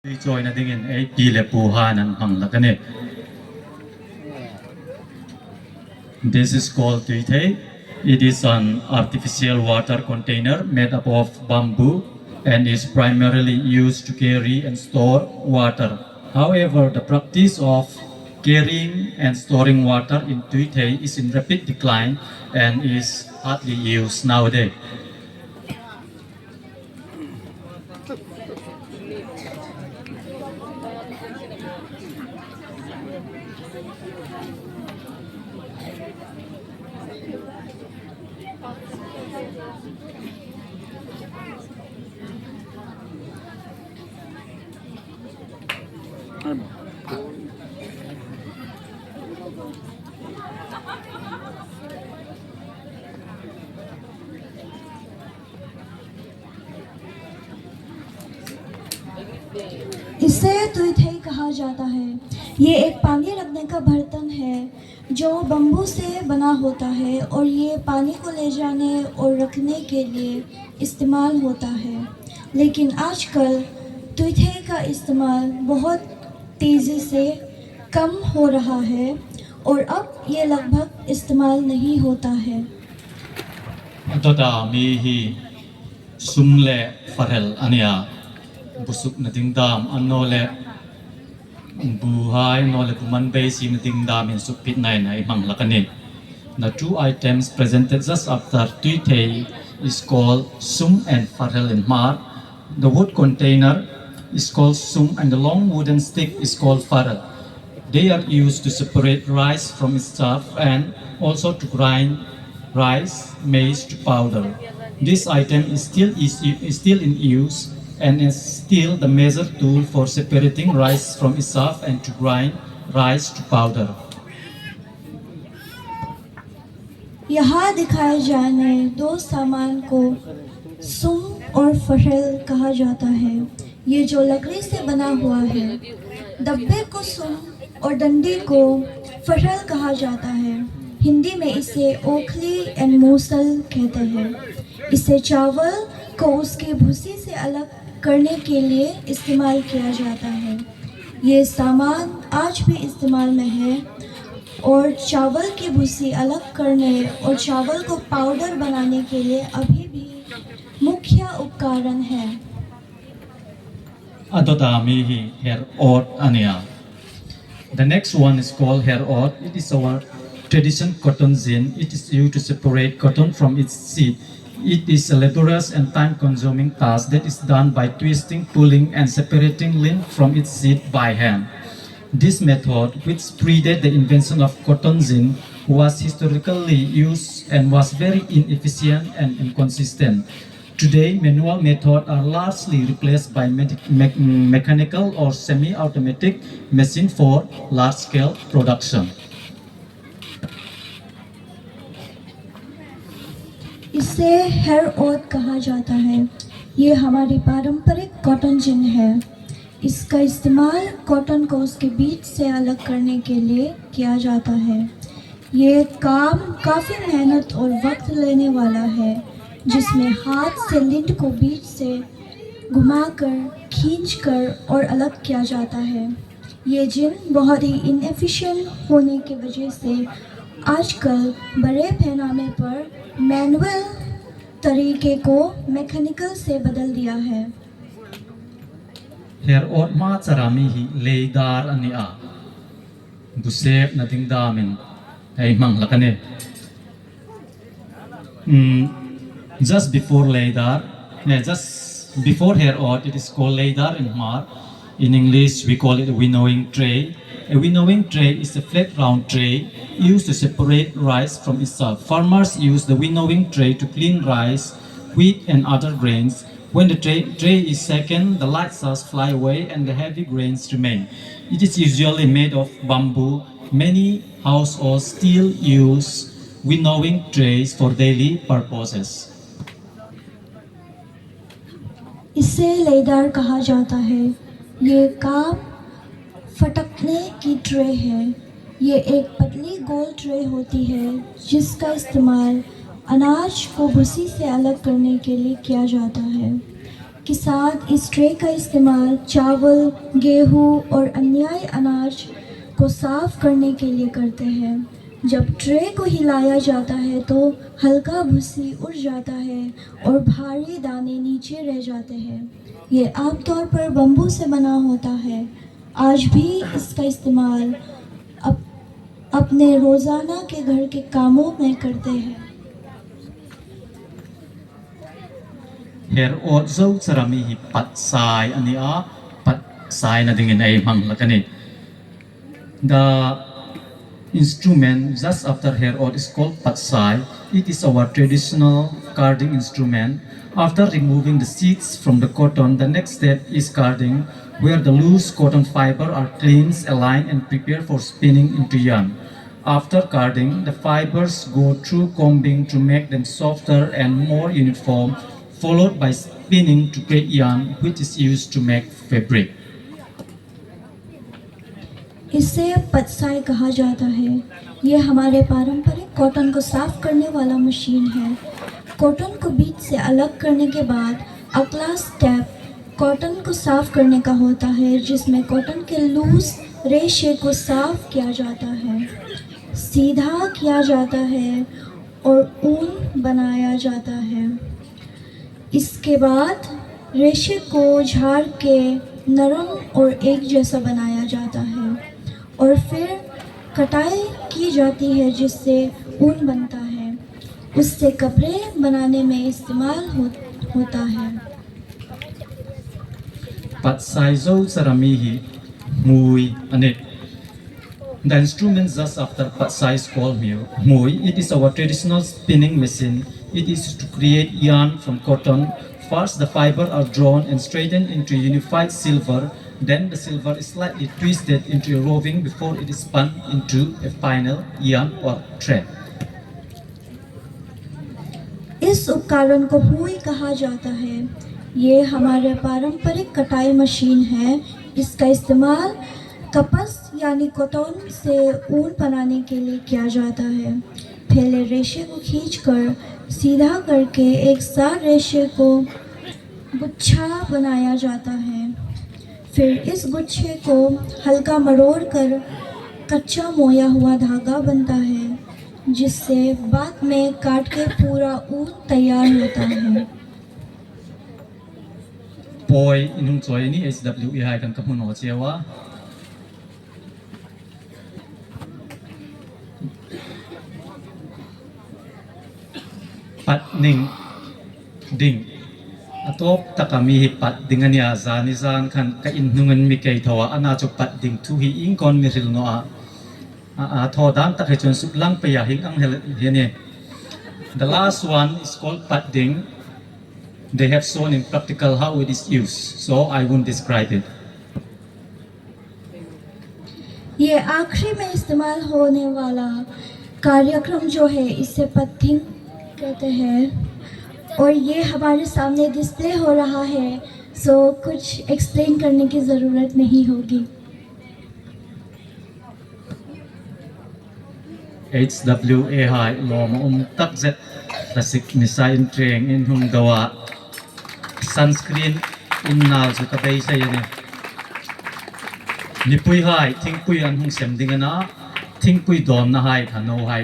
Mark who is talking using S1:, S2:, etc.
S1: Join na dingin ay pilepuhanan ang lakane. This is called tuite. It is an artificial water container made up of bamboo and is primarily used to carry and store water. However, the practice of carrying and storing water in tuite is in rapid decline and is hardly used nowadays.
S2: इसे तुइथई कहा जाता है। ये एक पानी रखने का बर्तन है जो बम्बू से बना होता है और ये पानी को ले जाने और रखने के लिए इस्तेमाल होता है। लेकिन आजकल तुइथई का इस्तेमाल बहुत तेज़ी से कम हो रहा है और अब ये लगभग इस्तेमाल नहीं होता है।
S1: Toda mihi sumle farel ania busuk na dingdam anole buhay nole buman base na dingdam in supit na imang lakani. The two items presented just after tuite is called sum and farel in Mar. The wood container is called sum and the long wooden stick is called farel. They are used to separate rice from its chaff and also to grind rice, maize to powder. This item is still in use and is still the major tool for separating rice from its chaff and to grind rice to powder.
S2: यहाँ दिखाए जाने दो सामान को सुम और Pharrell कहा जाता है। ये जो लकड़ी से बना हुआ है। डब्बे को सुम और डंडी को फरेल कहा जाता है। हिंदी में इसे ओखली एंड मूसल कहते हैं। इसे चावल को उसके भूसी से अलग करने के लिए इस्तेमाल किया जाता है। ये सामान आज भी इस्तेमाल में है और चावल की भूसी अलग करने और चावल को पाउडर बनाने के लिए अभी भी मुख्य उपकरण है।
S1: Adoda mihi hair ot ania. The next one is called hair ot. It is our traditional cotton gin. It is used to separate cotton from its seed. It is a laborious and time-consuming task that is done by twisting, pulling, and separating lint from its seed by hand. This method, which predated the invention of cotton gin, was historically used and was very inefficient and inconsistent. Today, manual methods are largely replaced by mechanical or semi-automatic machines for large-scale production.
S2: इसे hair ओट कहा जाता है। ये हमारी पारंपरिक cotton जिन है। इसका इस्तेमाल कॉटन को उसके बीज से अलग करने के लिए किया जाता है। ये काम काफ़ी मेहनत और वक्त लेने वाला है, जिसमें हाथ से लिंट को बीज से घुमाकर, खींचकर और अलग किया जाता है। ये जिन बहुत ही इनएफिशिएंट होने की वजह से आजकल बड़े पैमाने पर मैनुअल तरीके को मैकेनिकल से बदल दिया है।
S1: Hair ot ma charamihi leidar ania. Busek na dingdamin ay mang lakane. Just before leidar, just before hair ot, it is called leidar in Mar. In English, we call it a winnowing tray. A winnowing tray is a flat round tray used to separate rice from its chaff. Farmers use the winnowing tray to clean rice, wheat, and other grains. When the tray is shaken, the light cells fly away and the heavy grains remain. It is usually made of bamboo. Many households still use winnowing trays for daily purposes.
S2: इसे लेदार कहा जाता है। ये काम फटकने की tray है। ये एक पतली गोल ट्रे होती है जिसका इस्तेमाल अनाज को भूसी से अलग करने के लिए किया जाता है। के साथ इस ट्रे का इस्तेमाल चावल, गेहूं और अन्य अनाज को साफ करने के लिए करते हैं। जब ट्रे को हिलाया जाता है तो हल्का भूसी उड़ जाता है और भारी दाने नीचे रह जाते हैं। ये आमतौर पर बम्बू से बना होता है। आज भी इसका इस्तेमाल अपने रोज़ाना के घर के कामों में करते हैं।
S1: Hair oat zo sarami hi pat sai ania pat sai na dingin ay mang lakani. The instrument just after hair oat is called pat sai. It is our traditional carding instrument. After removing the seeds from the cotton, the next step is carding, where the loose cotton fiber are cleansed, aligned, and prepared for spinning into yarn. After carding, the fibers go through combing to make them softer and more uniform, followed by spinning to create yarn, which is used to make fabric.
S2: इसे पतसाई कहा जाता है। ये हमारे पारंपरिक cotton को साफ करने वाला मशीन है। कॉटन को बीज से अलग करने के बाद अगला स्टेप कॉटन को साफ करने का होता है, जिसमें कॉटन के लूज रेशे को साफ किया जाता है, सीधा किया जाता है और ऊन बनाया जाता है। इसके बाद रेशे को झाड़ के नरम और एक जैसा बनाया जाता है और फिर कटाई की जाती है, जिससे ऊन बनता है। उससे कपड़े बनाने में इस्तेमाल होता है।
S1: Pat sai zo sarami hi mui ane. The instrument just after pat sai is called mui. It is our traditional spinning machine. It is to create yarn from cotton. First, the fiber are drawn and straightened into unified silver. Then the silver is slightly twisted into a roving before it is spun into a final yarn or thread.
S2: इस उपकरण को हुई कहा जाता है। ये हमारे पारंपरिक कटाई मशीन है। इसका इस्तेमाल कपास यानी कॉटन से ऊन बनाने के लिए किया जाता है। पहले रेशे को खींचकर सीधा करके एक साथ रेशे को गुच्छा बनाया जाता है। फिर इस गुच्छे को हल्का मरोड़ कर कच्चा मोया हुआ धागा बनता है, जिससे बाद में काट के पूरा ऊन तैयार होता है।
S1: Poi inung choi ni HWEI kan kamun ho chewa. Pat ning ding atop takami hi pat dingan ya zani zan kan ka innungan mi kay thawa ana chu pat ding thu hi ing kon mi ril no a tho dam tak he chon sup lang pa ya hing ang he ne. The last one is called pat ding. They have shown in practical how it is used, so I won't describe it.
S2: ये आखिरी में इस्तेमाल होने वाला कार्यक्रम जो है, इसे पथिंग कहते हैं और ये हमारे सामने डिस्प्ले हो रहा है, सो कुछ एक्सप्लेन करने की ज़रूरत नहीं होगी।
S1: HWEI lom takzet lasik nisa in treng in hung dawa sunscreen in nal su katay sa yun ni pui hai thing pui an hung sem ding na thing pui dom na hai thano hai